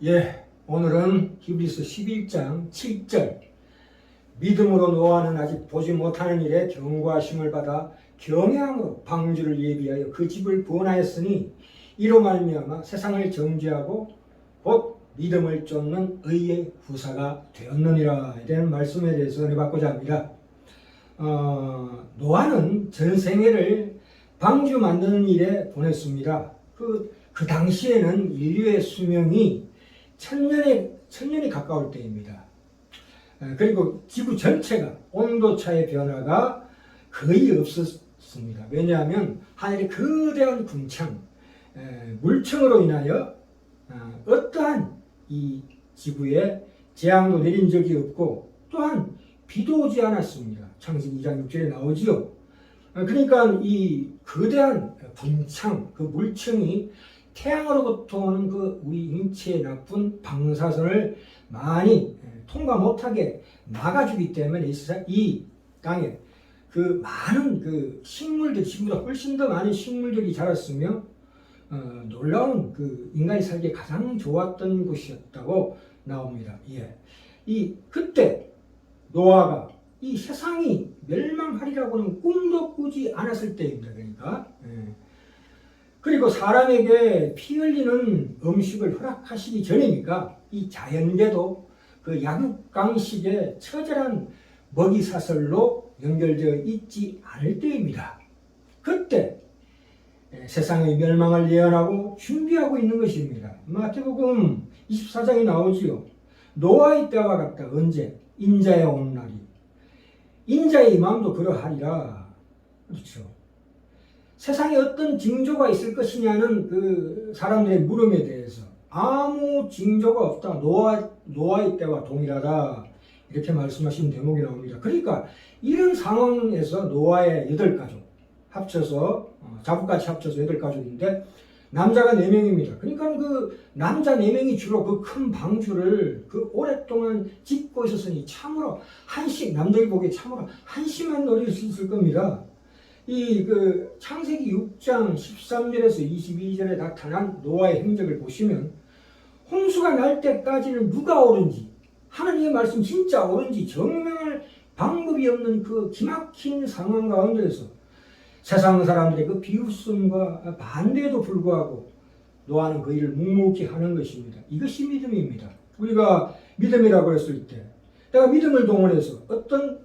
예, 오늘은 히브리서 11장 7절 믿음으로 노아는 아직 보지 못하는 일에 경고하심을 받아 경외함으로 방주를 예비하여 그 집을 구원하였으니 이로 말미암아 세상을 정죄하고 곧 믿음을 쫓는 의의 후사가 되었느니라. 이런 말씀에 대해서 은혜받고자 합니다. 노아는 전 생애를 방주 만드는 일에 보냈습니다. 그 당시에는 인류의 수명이 천년이 가까울 때입니다. 그리고 지구 전체가 온도차의 변화가 거의 없었습니다. 왜냐하면 하늘의 거대한 궁창, 물청으로 인하여 어떠한 이 지구에 재앙도 내린 적이 없고 또한 비도 오지 않았습니다. 창세기 2장 6절에 나오지요. 그러니까 이 거대한 분창, 그 물청이 태양으로부터 오는 그 우리 인체에 나쁜 방사선을 많이 통과 못하게 막아주기 때문에 이 땅에 그 많은 그 식물들, 지금보다 훨씬 더 많은 식물들이 자랐으며 놀라운 그 인간이 살기에 가장 좋았던 곳이었다고 나옵니다. 예. 그때 노아가 이 세상이 멸망하리라고는 꿈도 꾸지 않았을 때입니다. 그러니까. 그리고 사람에게 피 흘리는 음식을 허락하시기 전이니까 이 자연계도 그 약육강식의 처절한 먹이사슬로 연결되어 있지 않을 때입니다. 그때 세상의 멸망을 예언하고 준비하고 있는 것입니다. 마태복음 24장에 나오지요. 노아의 때와 같다. 언제? 인자의 오는 날이. 인자의 마음도 그러하리라. 그렇죠. 세상에 어떤 징조가 있을 것이냐는 그 사람들의 물음에 대해서 아무 징조가 없다. 노아의 때와 동일하다. 이렇게 말씀하신 대목이 나옵니다. 그러니까 이런 상황에서 노아의 8가족 합쳐서 자부같이 합쳐서 8가족인데 남자가 4명입니다. 그러니까 그 남자 4명이 주로 그 큰 방주를 그 오랫동안 짓고 있었으니 참으로 남자들 보기에 참으로 한심한 놀이를 수 있을 겁니다. 그 창세기 6장 13절에서 22절에 나타난 노아의 행적을 보시면 홍수가 날 때까지는 누가 옳은지 하나님의 말씀 진짜 옳은지 증명할 방법이 없는 그 기막힌 상황 가운데서 세상 사람들의 그 비웃음과 반대에도 불구하고 노아는 그 일을 묵묵히 하는 것입니다. 이것이 믿음입니다. 우리가 믿음이라고 했을 때 내가 믿음을 동원해서 어떤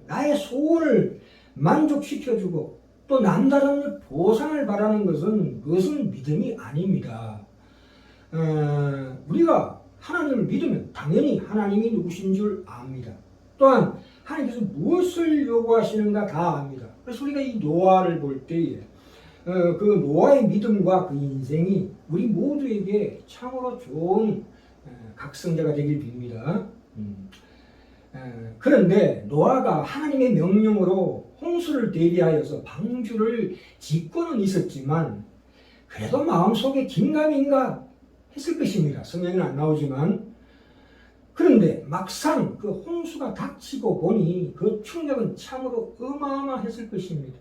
나의 소원을 만족시켜주고 또 남다른 보상을 바라는 그것은 믿음이 아닙니다. 우리가 하나님을 믿으면 당연히 하나님이 누구신 줄 압니다. 또한 하나님께서 무엇을 요구하시는가 다 압니다. 그래서 우리가 이 노아를 볼 때에 그 노아의 믿음과 그 인생이 우리 모두에게 참으로 좋은 각성자가 되길 빕니다. 그런데 노아가 하나님의 명령으로 홍수를 대비하여서 방주를 짓고는 있었지만 그래도 마음속에 긴가민가 했을 것입니다. 성경에는 안 나오지만 그런데 막상 그 홍수가 닥치고 보니 그 충격은 참으로 어마어마했을 것입니다.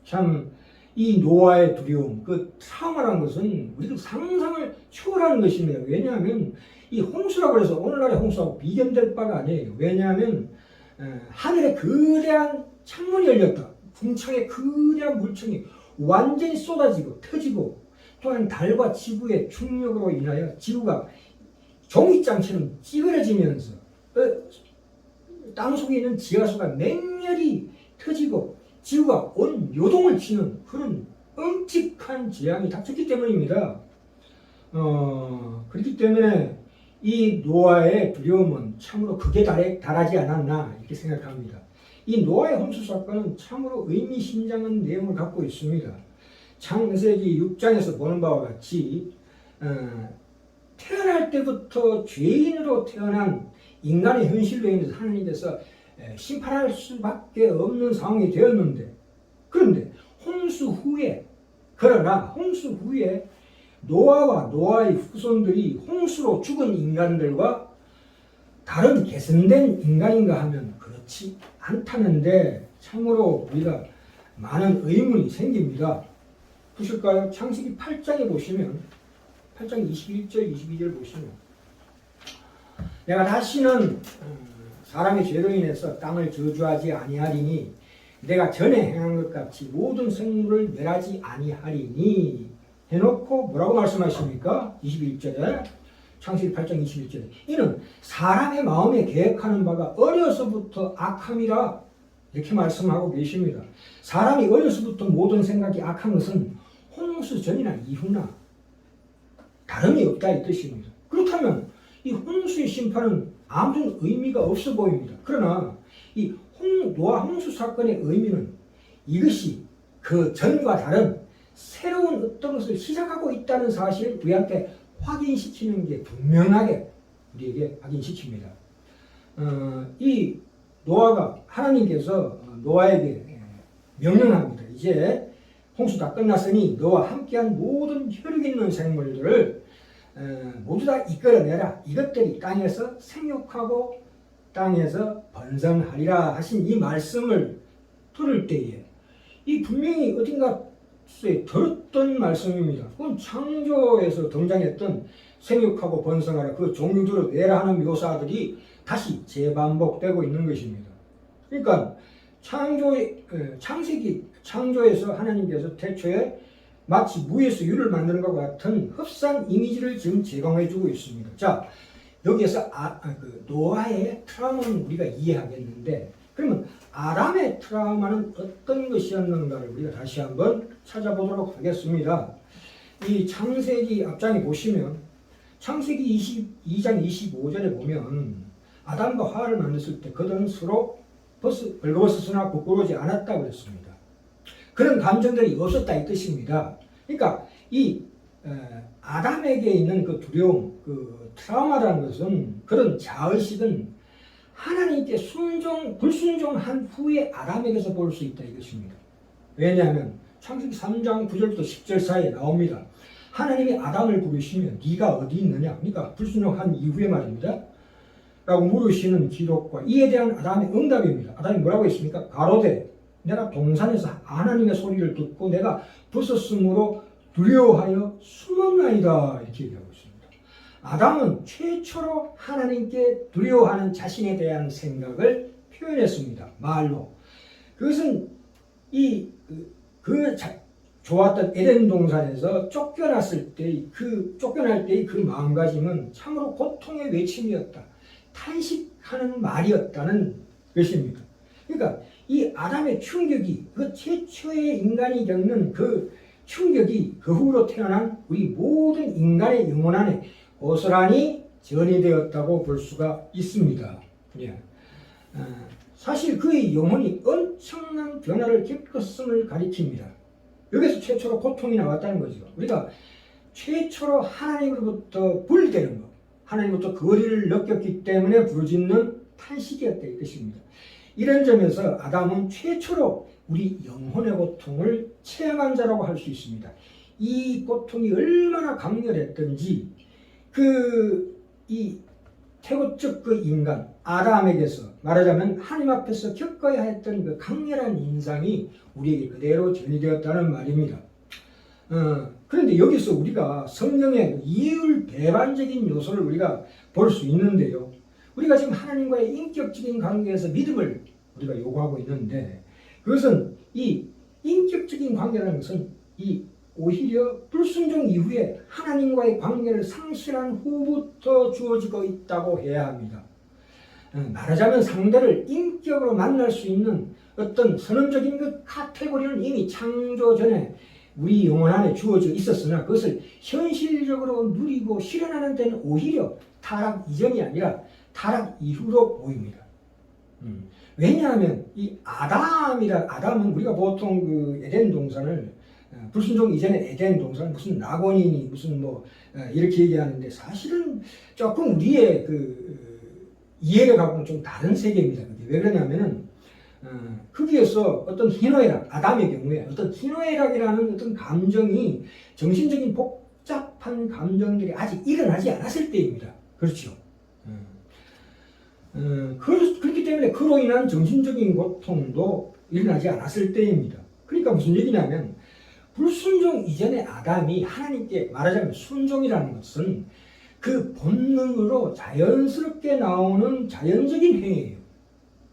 참 이 노아의 두려움, 그 트라우마라는 것은 우리도 상상을 초월하는 것입니다. 왜냐하면 이 홍수라고 해서 오늘날의 홍수하고 비견될 바가 아니에요. 왜냐하면 하늘에 거대한 창문이 열렸다. 궁창에 거대한 물청이 완전히 쏟아지고 터지고 또한 달과 지구의 중력으로 인하여 지구가 종이장처럼 찌그러지면서 땅속에 있는 지하수가 맹렬히 터지고 지구가 온 요동을 치는 그런 엄직한 재앙이 닥쳤기 때문입니다. 그렇기 때문에 이 노아의 두려움은 참으로 극에 달하지 않았나 이렇게 생각합니다. 이 노아의 홍수 사건은 참으로 의미심장한 내용을 갖고 있습니다. 창세기 6장에서 보는 바와 같이 태어날 때부터 죄인으로 태어난 인간의 현실로 인해서 하나님께서 심판할 수밖에 없는 상황이 되었는데 그런데 그러나 홍수 후에 노아와 노아의 후손들이 홍수로 죽은 인간들과 다른 개선된 인간인가 하면 그렇지 않다는데 참으로 우리가 많은 의문이 생깁니다. 보실까요? 창세기 8장에 보시면 8장 21절 22절 보시면 내가 다시는 사람의 죄로 인해서 땅을 저주하지 아니하리니 내가 전에 행한 것 같이 모든 생물을 멸하지 아니하리니 해놓고 뭐라고 말씀하십니까? 21절에 창세기 8장 21절에 이는 사람의 마음에 계획하는 바가 어려서부터 악함이라 이렇게 말씀하고 계십니다. 사람이 어려서부터 모든 생각이 악한 것은 홍수 전이나 이후나 다름이 없다 이 뜻입니다. 그렇다면 이 홍수의 심판은 아무런 의미가 없어 보입니다. 그러나 이 노아 홍수 사건의 의미는 이것이 그 전과 다른 새로운 어떤 것을 시작하고 있다는 사실을 우리한테 확인시키는 게 분명하게 우리에게 확인시킵니다. 이 노아가 하나님께서 노아에게 명령합니다. 이제 홍수 다 끝났으니 너와 함께한 모든 혈육 있는 생물들을 모두 다 이끌어내라. 이것들이 땅에서 생육하고 땅에서 번성하리라 하신 이 말씀을 들을 때에 이 분명히 어딘가에 들었던 말씀입니다. 그건 창조에서 등장했던 생육하고 번성하라 그 종류대로 내라 하는 묘사들이 다시 재반복되고 있는 것입니다. 그러니까 창조에서 하나님께서 태초에 마치 무에서 유를 만드는 것과 같은 흡사한 이미지를 지금 제공해주고 있습니다. 자, 여기에서 노아의 트라우마는 우리가 이해하겠는데 그러면 아담의 트라우마는 어떤 것이었는가를 우리가 다시 한번 찾아보도록 하겠습니다. 이 창세기 앞장에 보시면 창세기 22장 25절에 보면 아담과 하와를 만났을 때 그들은 서로 벌거벗었으나 부끄러워지 않았다고 그랬습니다. 그런 감정들이 없었다 이 뜻입니다. 그러니까 이 아담에게 있는 그 두려움, 그 트라우마라는 것은 그런 자의식은 하나님께 불순종한 후에 아담에게서 볼 수 있다 이것입니다. 왜냐하면 창세기 3장 9절부터 10절 사이에 나옵니다. 하나님이 아담을 부르시며 네가 어디 있느냐? 그러니까 불순종한 이후에 말입니다. 라고 물으시는 기록과 이에 대한 아담의 응답입니다. 아담이 뭐라고 했습니까? 가로되 내가 동산에서 하나님의 소리를 듣고 내가 벗었으므로 두려워하여 숨었나이다 이렇게 얘기하고 있습니다. 아담은 최초로 하나님께 두려워하는 자신에 대한 생각을 표현했습니다. 말로. 그것은 좋았던 에덴 동산에서 쫓겨날 때의 그 마음가짐은 참으로 고통의 외침이었다. 탄식하는 말이었다는 것입니다. 그러니까 이 아담의 충격이 그 최초의 인간이 겪는 그 충격이 그 후로 태어난 우리 모든 인간의 영혼 안에 고스란히 전이되었다고 볼 수가 있습니다. 예. 사실 그의 영혼이 엄청난 변화를 겪었음을 가리킵니다. 여기서 최초로 고통이 나왔다는 거죠. 우리가 최초로 하나님으로부터 분리되는 것, 하나님부터 거리를 느꼈기 때문에 부르짖는 탄식이었다 이 뜻입니다. 이런 점에서 아담은 최초로 우리 영혼의 고통을 체험한 자라고 할 수 있습니다. 이 고통이 얼마나 강렬했던지 이 태고적 그 인간 아담에게서 말하자면 하나님 앞에서 겪어야 했던 그 강렬한 인상이 우리에게 그대로 전이되었다는 말입니다. 그런데 여기서 우리가 성경의 이율배반적인 요소를 우리가 볼 수 있는데요. 우리가 지금 하나님과의 인격적인 관계에서 믿음을 우리가 요구하고 있는데 그것은 이 인격적인 관계라는 것은 오히려 불순종 이후에 하나님과의 관계를 상실한 후부터 주어지고 있다고 해야 합니다. 말하자면 상대를 인격으로 만날 수 있는 어떤 선언적인 그 카테고리는 이미 창조 전에 우리 영혼 안에 주어져 있었으나 그것을 현실적으로 누리고 실현하는 데는 오히려 타락 이전이 아니라 타락 이후로 보입니다. 왜냐하면 이 아담은 우리가 보통 그 에덴 동산을 불순종 이전에 에덴 동산 무슨 낙원이니 무슨 이렇게 얘기하는데 사실은 조금 우리의 그 이해력하고는 좀 다른 세계입니다. 왜 그러냐면은 거기에서 어떤 희노애락, 아담의 경우에 어떤 희노애락이라는 어떤 감정이 정신적인 복잡한 감정들이 아직 일어나지 않았을 때입니다. 그렇죠. 그렇기 때문에 그로 인한 정신적인 고통도 일어나지 않았을 때입니다. 그러니까 무슨 얘기냐면 불순종 이전의 아담이 하나님께 말하자면 순종이라는 것은 그 본능으로 자연스럽게 나오는 자연적인 행위예요.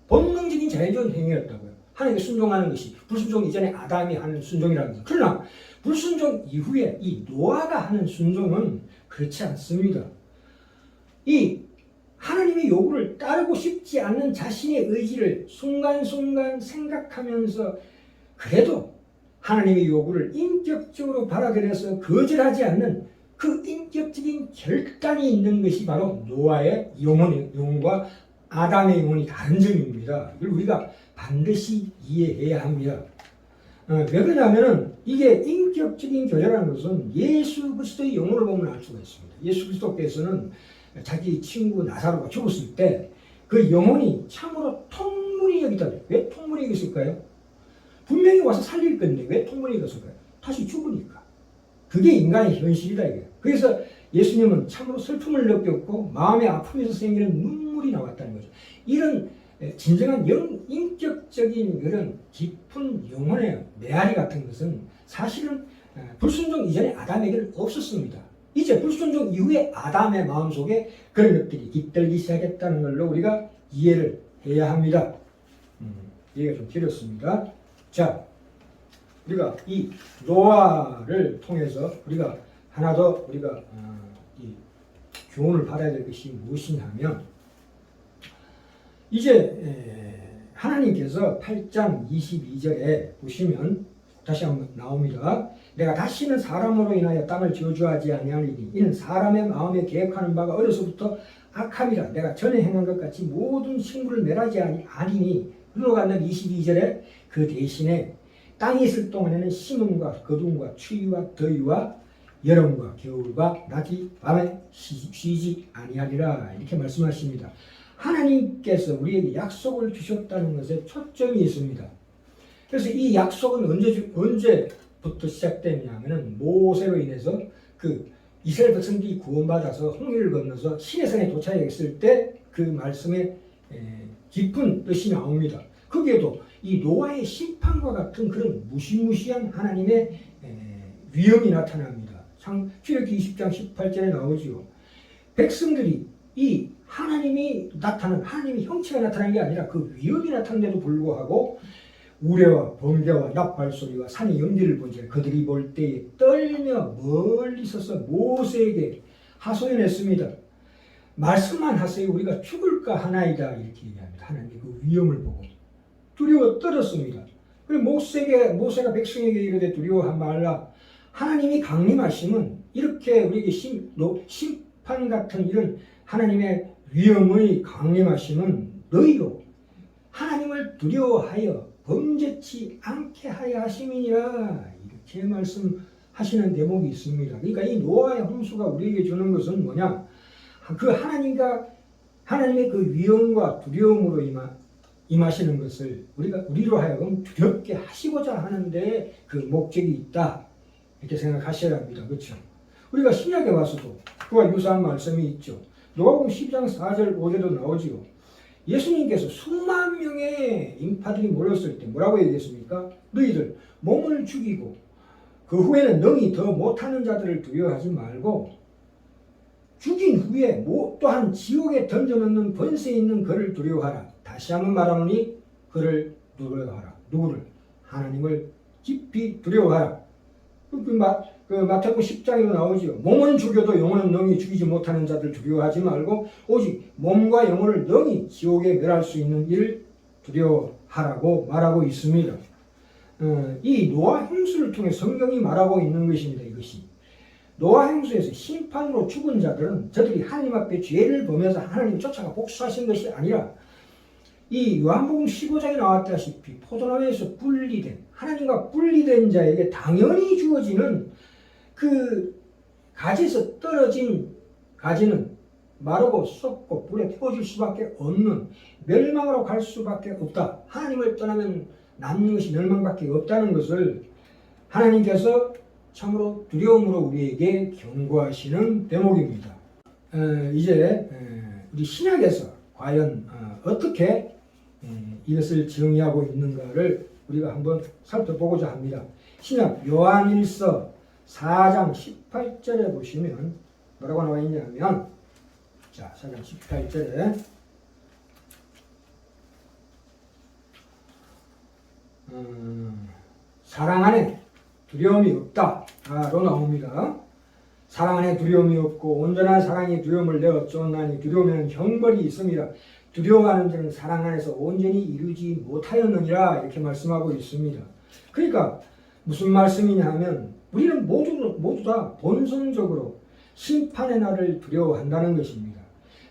본능적인 자연적인 행위였다고요. 하나님께 순종하는 것이 불순종 이전에 아담이 하는 순종이라는 것. 그러나 불순종 이후에 이 노아가 하는 순종은 그렇지 않습니다. 이 하나님의 요구를 따르고 싶지 않는 자신의 의지를 순간순간 생각하면서 그래도 하나님의 요구를 인격적으로 받아들여서 거절하지 않는 그 인격적인 결단이 있는 것이 바로 노아의 영혼과 아담의 영혼이 다른 점입니다. 이걸 우리가 반드시 이해해야 합니다. 왜 그러냐면은 이게 인격적인 교제라는 것은 예수 그리스도의 영혼을 보면 알 수가 있습니다. 예수 그리스도께서는 자기 친구 나사로가 죽었을 때 그 영혼이 참으로 통문이 여기다. 왜 통문이 여겼을까요? 분명히 와서 살릴 건데 왜 통문이 여겼을까요? 다시 죽으니까. 그게 인간의 현실이다 이게. 그래서 예수님은 참으로 슬픔을 느꼈고 마음의 아픔에서 생기는 눈물이 나왔다는 거죠. 이런 진정한 인격적인 그런 깊은 영혼의 메아리 같은 것은 사실은 불순종 이전에 아담에게는 없었습니다. 이제 불순종 이후에 아담의 마음속에 그런 것들이 깃들기 시작했다는 걸로 우리가 이해를 해야 합니다. 이해가 좀 길었습니다. 자, 우리가 이 노아를 통해서 우리가 하나 더 우리가 이 교훈을 받아야 될 것이 무엇이냐면 이제 하나님께서 8장 22절에 보시면 다시 한번 나옵니다. 내가 다시는 사람으로 인하여 땅을 저주하지 아니하리니 이는 사람의 마음에 계획하는 바가 어려서부터 악함이라. 내가 전에 행한 것 같이 모든 식물을 멸하지 아니니 흘러가는 22절에 그 대신에 땅에 있을 동안에는 심음과 거둠과 추위와 더위와 여름과 겨울과 낮이 밤에 쉬지 아니하리라. 이렇게 말씀하십니다. 하나님께서 우리에게 약속을 주셨다는 것에 초점이 있습니다. 그래서 이 약속은 언제부터 시작됐냐면은 모세로 인해서 그 이스라엘 백성들이 구원받아서 홍해를 건너서 시내산에 도착했을 때 그 말씀에 깊은 뜻이 나옵니다. 거기에도 이 노아의 심판과 같은 그런 무시무시한 하나님의 위엄이 나타납니다. 출애굽기 20장 18절에 나오지요. 백성들이 이 하나님의 형체가 나타나는 게 아니라 그 위엄이 나타나는데도 불구하고 우레와 번개와 납발소리와 산의 연기를 본즉 그들이 볼 때에 떨며 멀리 서서 모세에게 하소연했습니다. 말씀만 하세요. 우리가 죽을까 하나이다. 이렇게 얘기합니다. 하나님의 그 위엄을 보고 두려워 떨었습니다. 그리고 모세가 백성에게 이르되 두려워하지 말라. 하나님이 강림하심은 이렇게 우리에게 심판 같은 이런 하나님의 위엄의 강림하심은 너희로 하나님을 두려워하여 범죄치 않게 하여 하심이니라. 이렇게 말씀하시는 대목이 있습니다. 그러니까 이 노아의 홍수가 우리에게 주는 것은 뭐냐? 그 하나님의 그 위엄과 두려움으로 임하시는 것을 우리로 하여금 두렵게 하시고자 하는데 그 목적이 있다. 이렇게 생각하셔야 합니다. 그렇죠? 우리가 신약에 와서도 그와 유사한 말씀이 있죠. 누가복음 12장 4절 5절도 나오지요. 예수님께서 수만 명의 인파들이 모였을 때 뭐라고 얘기했습니까? 너희들 몸을 죽이고 그 후에는 능히 더 못하는 자들을 두려워하지 말고 죽인 후에 또한 지옥에 던져놓는 번세 있는 그를 두려워하라. 다시 한번 말하노니 그를 두려워하라. 누구를? 하나님을 깊이 두려워하라. 그 마태복음 10장에도 나오지요. 몸은 죽여도 영혼은 능히 죽이지 못하는 자들 두려워하지 말고 오직 몸과 영혼을 능히 지옥에 멸할 수 있는 이를 두려워하라고 말하고 있습니다. 이 노아 홍수를 통해 성경이 말하고 있는 것입니다. 이것이 노아 홍수에서 심판으로 죽은 자들은 저들이 하나님 앞에 죄를 범해서 하나님 쫓아가 복수하신 것이 아니라 이 요한복음 15장에 나왔다시피 포도나무에서 분리된 하나님과 분리된 자에게 당연히 주어지는 그 가지에서 떨어진 가지는 마르고 썩고 불에 태워질 수밖에 없는 멸망으로 갈 수밖에 없다. 하나님을 떠나면 남는 것이 멸망밖에 없다는 것을 하나님께서 참으로 두려움으로 우리에게 경고하시는 대목입니다. 이제 우리 신약에서 과연 어떻게 이것을 정의하고 있는가를 우리가 한번 살펴보고자 합니다. 신약 요한일서 4장 18절에 보시면 뭐라고 나와 있냐면, 자, 4장 18절에 사랑 안에 두려움이 없다로 나옵니다. 사랑 안에 두려움이 없고 온전한 사랑이 두려움을 내어 쫓나니 두려움에는 형벌이 있습니다. 두려워하는 자는 사랑 안에서 온전히 이루지 못하였느니라 이렇게 말씀하고 있습니다. 그러니까 무슨 말씀이냐 하면 우리는 모두 다 본성적으로 심판의 날을 두려워한다는 것입니다.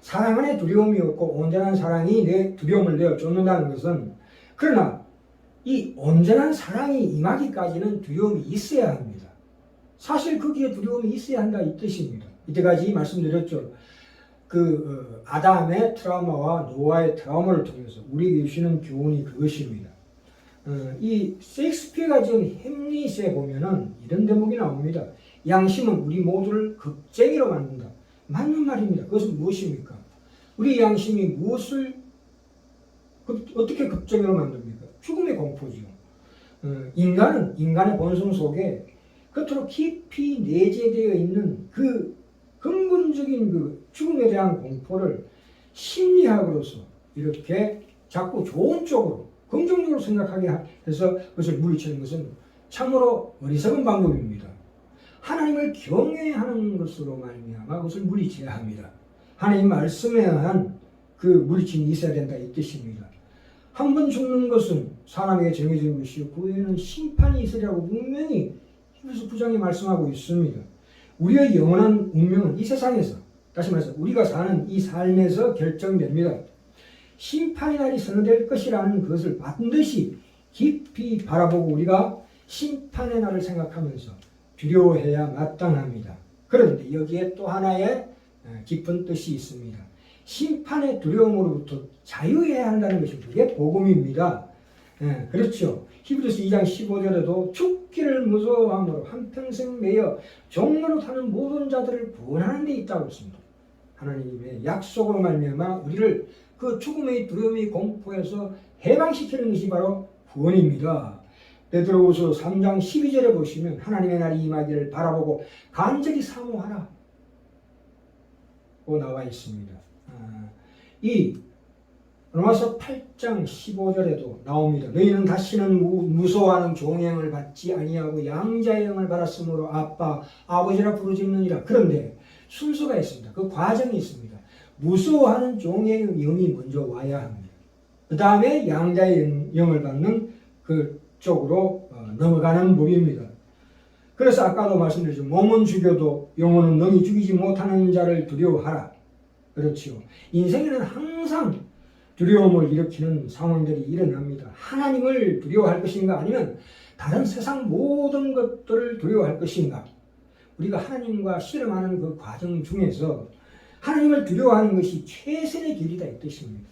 사랑 안에 두려움이 없고 온전한 사랑이 내 두려움을 내어 쫓는다는 것은, 그러나 이 온전한 사랑이 임하기까지는 두려움이 있어야 합니다. 사실 거기에 두려움이 있어야 한다 이 뜻입니다. 이때까지 말씀드렸죠. 아담의 트라우마와 노아의 트라우마를 통해서 우리에게 주시는 교훈이 그것입니다. 이 셰익스피어가 지은 햄릿에 보면은 이런 대목이 나옵니다. 양심은 우리 모두를 겁쟁이로 만든다. 맞는 말입니다. 그것은 무엇입니까? 우리 양심이 무엇을 어떻게 겁쟁이로 만듭니까? 죽음의 공포지요. 인간은 인간의 본성 속에 겉으로 깊이 내재되어 있는 그 근본적인 그 죽음에 대한 공포를 심리학으로서 이렇게 자꾸 좋은 쪽으로 긍정적으로 생각하게 해서 그것을 물리치는 것은 참으로 어리석은 방법입니다. 하나님을 경외하는 것으로 말미암아 그것을 물리쳐야 합니다. 하나님 말씀에 의한 그 물리침이 있어야 된다 이 뜻입니다. 한 번 죽는 것은 사람에게 정해진 것이요 그 후에는 심판이 있으리라고 분명히 히브리서 9장에 말씀하고 있습니다. 우리의 영원한 운명은 이 세상에서, 다시 말해서 우리가 사는 이 삶에서 결정됩니다. 심판의 날이 선언될 것이라는 것을 반드시 깊이 바라보고 우리가 심판의 날을 생각하면서 두려워해야 마땅합니다. 그런데 여기에 또 하나의 깊은 뜻이 있습니다. 심판의 두려움으로부터 자유해야 한다는 것이 그게 복음입니다. 그렇죠. 히브리서 2장 15절에도 죽기를 무서워함으로 한평생 매여 종로로 타는 모든 자들을 구원하는 데 있다고 했습니다. 하나님의 약속으로 말미암아 우리를 그 죽음의 두려움의 공포에서 해방시키는 것이 바로 구원입니다. 베드로후서 3장 12절에 보시면 하나님의 날이 임하기를 바라보고 간절히 사모하라 고 나와 있습니다. 이 로마서 8장 15절에도 나옵니다. 너희는 다시는 무서워하는 종행을 받지 아니하고 양자의 영을 받았으므로 아빠, 아버지라 부르짖느니라. 그런데 순서가 있습니다. 그 과정이 있습니다. 무서워하는 종의 영이 먼저 와야 합니다. 그 다음에 양자의 영을 받는 그쪽으로 넘어가는 법입니다. 그래서 아까도 말씀드렸죠. 몸은 죽여도 영혼은 능히 죽이지 못하는 자를 두려워하라. 그렇죠. 인생에는 항상 두려움을 일으키는 상황들이 일어납니다. 하나님을 두려워할 것인가 아니면 다른 세상 모든 것들을 두려워할 것인가. 우리가 하나님과 씨름하는 그 과정 중에서 하나님을 두려워하는 것이 최선의 길이다 이 뜻입니다.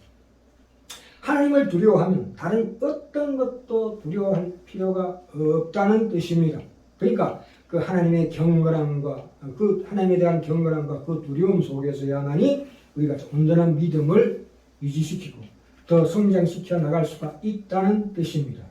하나님을 두려워하면 다른 어떤 것도 두려워할 필요가 없다는 뜻입니다. 그러니까 그 하나님의 경건함과 그 하나님에 대한 경건함과 그 두려움 속에서야만이 우리가 온전한 믿음을 유지시키고 더 성장시켜 나갈 수가 있다는 뜻입니다.